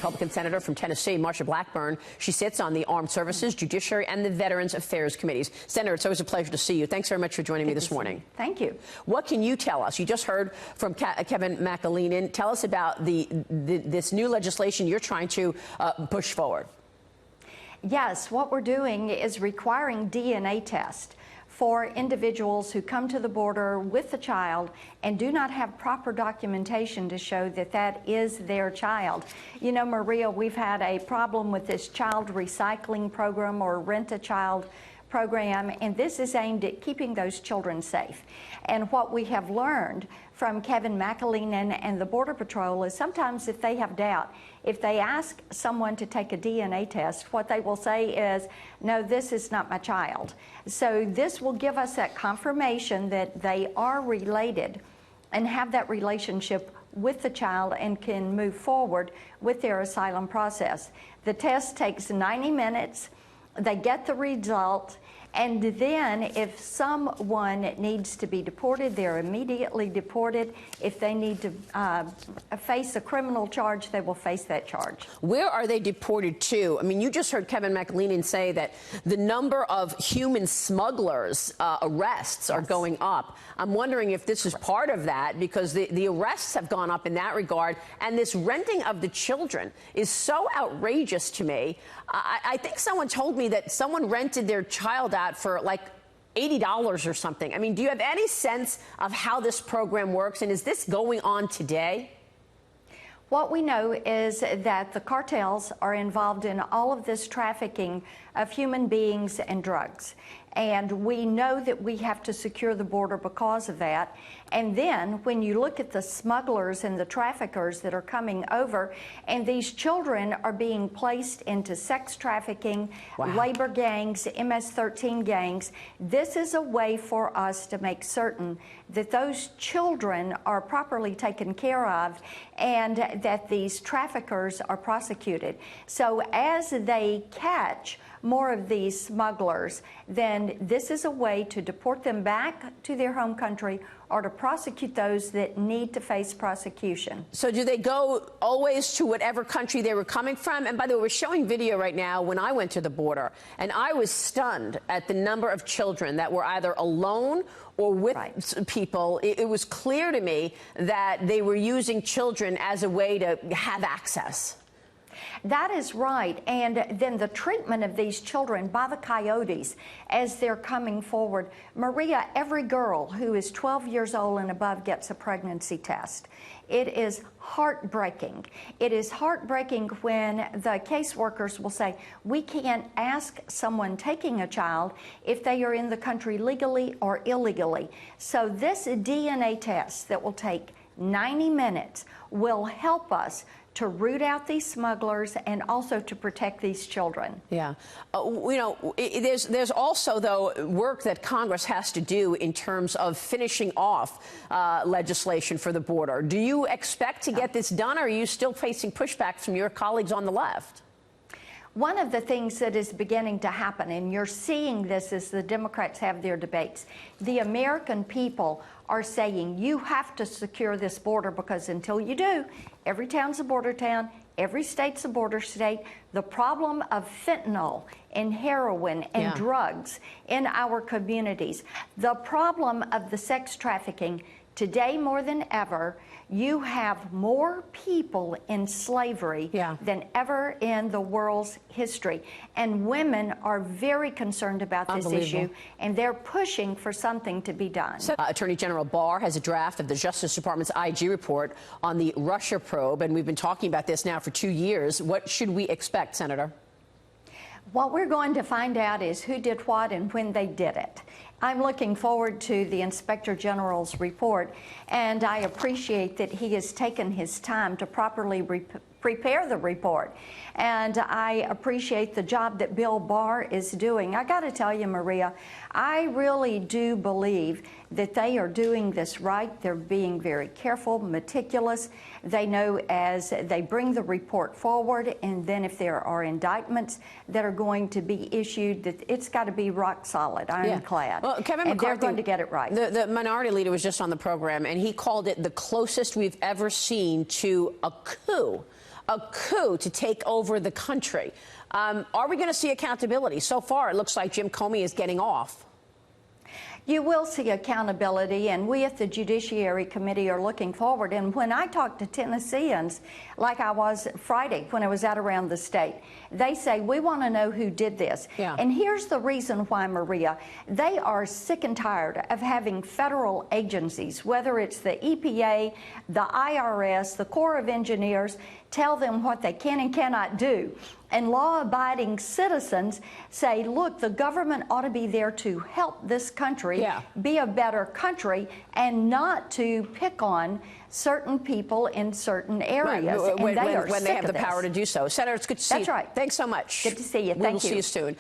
Republican Senator from Tennessee, Marsha Blackburn. She sits on the Armed Services, Judiciary, and the Veterans Affairs Committees. Senator, it's always a pleasure to see you. Thanks very much for joining me this morning. Thank you. What can you tell us? You just heard from Kevin McAleenan. Tell us about this new legislation you're trying to push forward. Yes, what we're doing is requiring DNA tests for individuals who come to the border with a child and do not have proper documentation to show that that is their child. You know, Maria, we've had a problem with this child recycling program or rent-a-child program, and this is aimed at keeping those children safe. And what we have learned from Kevin McAleenan and the Border Patrol is sometimes if they have doubt, if they ask someone to take a DNA test, what they will say is, no, this is not my child. So this will give us that confirmation that they are related and have that relationship with the child and can move forward with their asylum process. The test takes 90 minutes. They get the result, and then if someone needs to be deported, they're immediately deported. If they need to face a criminal charge, they will face that charge. Where are they deported to? I mean, you just heard Kevin McAleenan say that the number of human smugglers arrests are going up. I'm wondering if this is part of that, because the arrests have gone up in that regard, and this renting of the children is so outrageous to me. I think someone told me that someone rented their child out for like $80 or something. I mean, do you have any sense of how this program works, and is this going on today? What we know is that the cartels are involved in all of this trafficking of human beings and drugs. And we know that we have to secure the border because of that. And then when you look at the smugglers and the traffickers that are coming over, and these children are being placed into sex trafficking, labor gangs, MS-13 gangs, this is a way for us to make certain that those children are properly taken care of and that these traffickers are prosecuted. So as they catch more of these smugglers, then this is a way to deport them back to their home country or to prosecute those that need to face prosecution. So do they go always to whatever country they were coming from? And by the way, we're showing video right now when I went to the border, and I was stunned at the number of children that were either alone or with people. It was clear to me that they were using children as a way to have access. That is right. And then the treatment of these children by the coyotes as they're coming forward. Maria, every girl who is 12 years old and above gets a pregnancy test. It is heartbreaking. It is heartbreaking when the caseworkers will say, we can't ask someone taking a child if they are in the country legally or illegally. So this DNA test that will take 90 minutes will help us to root out these smugglers and also to protect these children. Yeah. You know, there's also, though, work that Congress has to do in terms of finishing off legislation for the border. Do you expect to get this done, or are you still facing pushback from your colleagues on the left? One of the things that is beginning to happen, and you're seeing this as the Democrats have their debates, the American people are saying you have to secure this border, because until you do, every town's a border town, every state's a border state. The problem of fentanyl and heroin and drugs in our communities, the problem of the sex trafficking. Today, more than ever, you have more people in slavery than ever in the world's history. And women are very concerned about this issue, and they're pushing for something to be done. So, Attorney General Barr has a draft of the Justice Department's IG report on the Russia probe, and we've been talking about this now for 2 years. What should we expect, Senator? What we're going to find out is who did what and when they did it. I'm looking forward to the Inspector General's report, and I appreciate that he has taken his time to properly prepare the report. And I appreciate the job that Bill Barr is doing. I got to tell you, Maria, I really do believe that they are doing this right. They're being very careful, meticulous. They know as they bring the report forward, and then if there are indictments that are going to be issued, that it's got to be rock solid, ironclad. Well, Kevin McCarthy, they're going to get it right. The minority leader was just on the program, and he called it the closest we've ever seen to a coup. a coup to take over the country. Are we going to see accountability? So far, it looks like Jim Comey is getting off. You will see accountability, and we at the Judiciary Committee are looking forward. And when I talk to Tennesseans, like I was Friday when I was out around the state, they say, we want to know who did this. Yeah. And here's the reason why, Maria. They are sick and tired of having federal agencies, whether it's the EPA, the IRS, the Corps of Engineers, tell them what they can and cannot do. And law-abiding citizens say, look, the government ought to be there to help this country be a better country and not to pick on certain people in certain areas. Right. And When they have the power to do so. Senator, it's good to see you. That's right. Thanks so much. Good to see you. We will see you soon.